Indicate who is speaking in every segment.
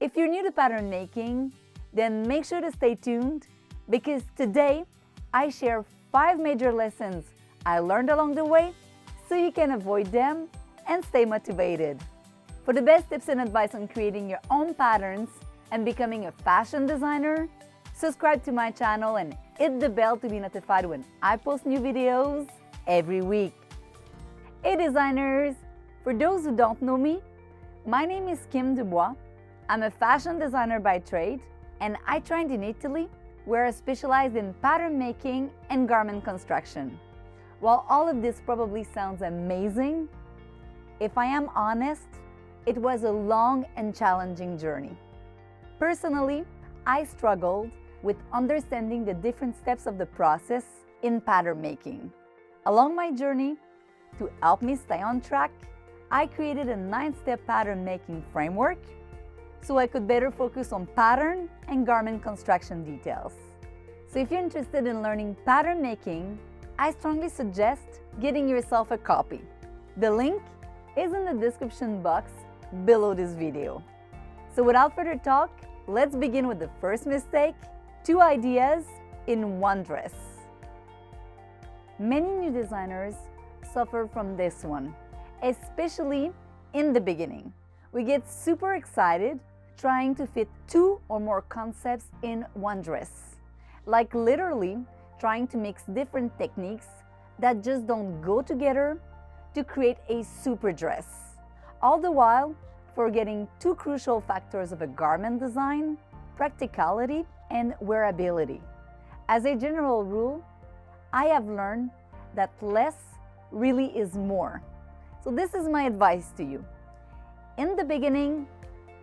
Speaker 1: If you're new to pattern making, then make sure to stay tuned because today I share 5 major lessons I learned along the way so you can avoid them and stay motivated. For the best tips and advice on creating your own patterns and becoming a fashion designer, subscribe to my channel and hit the bell to be notified when I post new videos every week. Hey designers! For those who don't know me, my name is Kim Dubois. I'm a fashion designer by trade, and I trained in Italy, where I specialized in pattern making and garment construction. While all of this probably sounds amazing, if I am honest, it was a long and challenging journey. Personally, I struggled with understanding the different steps of the process in pattern making. Along my journey, to help me stay on track, I created a 9-step pattern making framework so I could better focus on pattern and garment construction details. So if you're interested in learning pattern making, I strongly suggest getting yourself a copy. The link is in the description box below this video. So without further talk, let's begin with the first mistake: 2 ideas in one dress. Many new designers suffer from this one, especially in the beginning. We get super excited trying to fit 2 or more concepts in one dress, like literally trying to mix different techniques that just don't go together to create a super dress, all the while forgetting 2 crucial factors of a garment design: practicality and wearability. As a general rule, I have learned that less really is more. So this is my advice to you. In the beginning,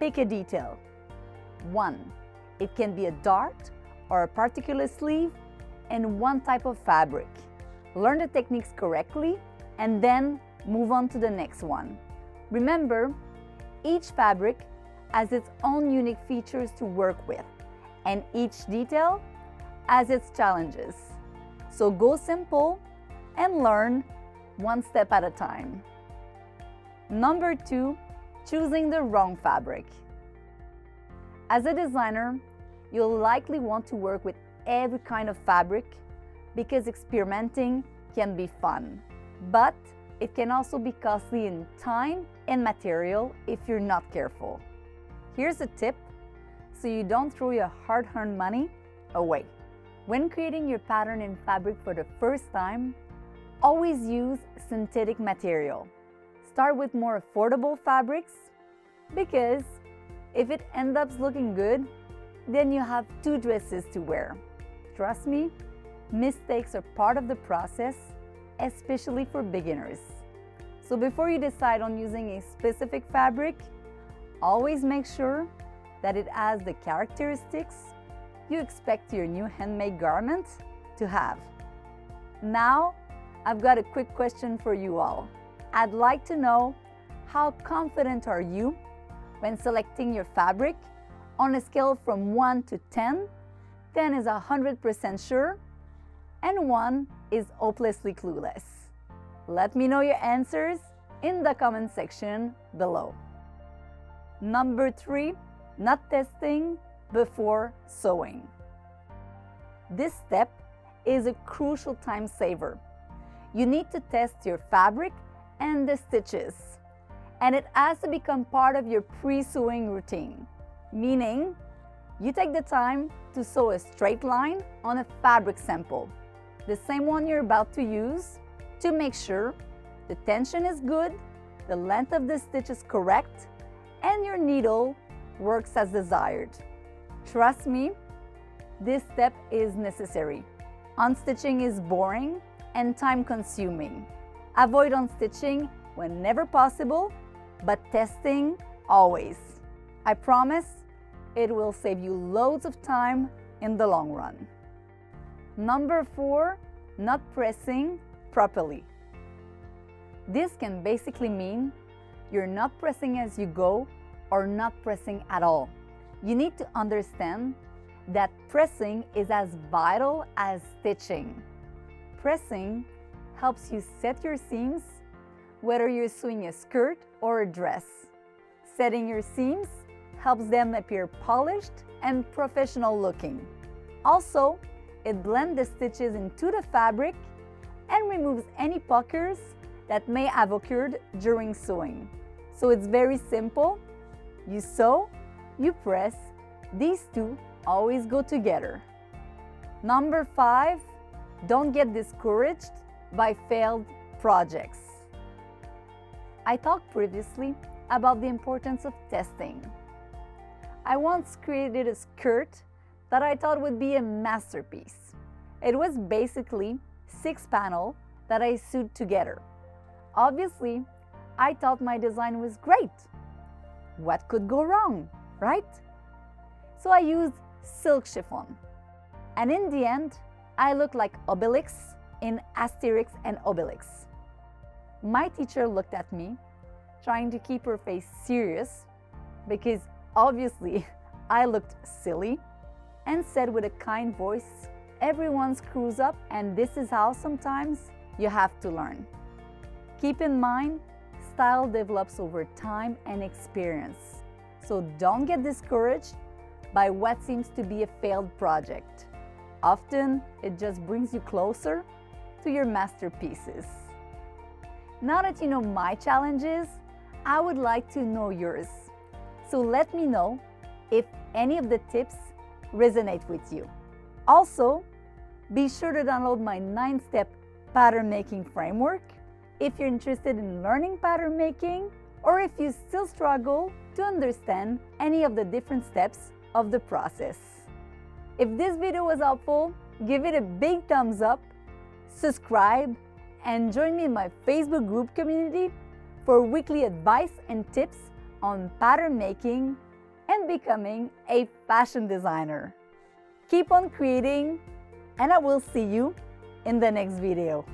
Speaker 1: pick a detail. 1. It can be a dart or a particular sleeve and one type of fabric. Learn the techniques correctly and then move on to the next one. Remember, each fabric has its own unique features to work with, and each detail has its challenges. So go simple and learn one step at a time. Number 2, choosing the wrong fabric. As a designer, you'll likely want to work with every kind of fabric because experimenting can be fun, but it can also be costly in time and material if you're not careful. Here's a tip so you don't throw your hard-earned money away. When creating your pattern in fabric for the first time, always use synthetic material. Start with more affordable fabrics because if it ends up looking good, then you have 2 dresses to wear. Trust me, mistakes are part of the process, especially for beginners. So before you decide on using a specific fabric, always make sure that it has the characteristics you expect your new handmade garment to have. Now, I've got a quick question for you all. I'd like to know, how confident are you when selecting your fabric on a scale from 1 to 10? 10 is 100% sure, and 1 is hopelessly clueless. Let me know your answers in the comment section below. Number 3, not testing before sewing. This step is a crucial time saver. You need to test your fabric and the stitches, and it has to become part of your pre-sewing routine, meaning you take the time to sew a straight line on a fabric sample, the same one you're about to use, to make sure the tension is good, the length of the stitch is correct, and your needle works as desired. Trust me, this step is necessary. Unstitching is boring and time-consuming. Avoid unstitching whenever possible, but testing always. I promise it will save you loads of time in the long run. Number 4, not pressing properly. This can basically mean you're not pressing as you go or not pressing at all. You need to understand that pressing is as vital as stitching. Pressing helps you set your seams, whether you're sewing a skirt or a dress. Setting your seams helps them appear polished and professional looking. Also, it blends the stitches into the fabric and removes any puckers that may have occurred during sewing. So it's very simple. You sew, you press, these two always go together. Number 5, don't get discouraged by failed projects. I talked previously about the importance of testing. I once created a skirt that I thought would be a masterpiece. It was basically 6 panels that I sewed together. Obviously, I thought my design was great. What could go wrong, right? So I used silk chiffon. And in the end, I looked like Obelix in Asterix and Obelix. My teacher looked at me, trying to keep her face serious, because obviously I looked silly, and said with a kind voice, "Everyone screws up, and this is how sometimes you have to learn." Keep in mind, style develops over time and experience. So don't get discouraged by what seems to be a failed project. Often, it just brings you closer to your masterpieces. Now that you know my challenges, I would like to know yours. So let me know if any of the tips resonate with you. Also, be sure to download my 9-step pattern making framework if you're interested in learning pattern making, or if you still struggle to understand any of the different steps of the process. If this video was helpful, give it a big thumbs up, subscribe, and join me in my Facebook group community for weekly advice and tips on pattern making and becoming a fashion designer. Keep on creating, and I will see you in the next video.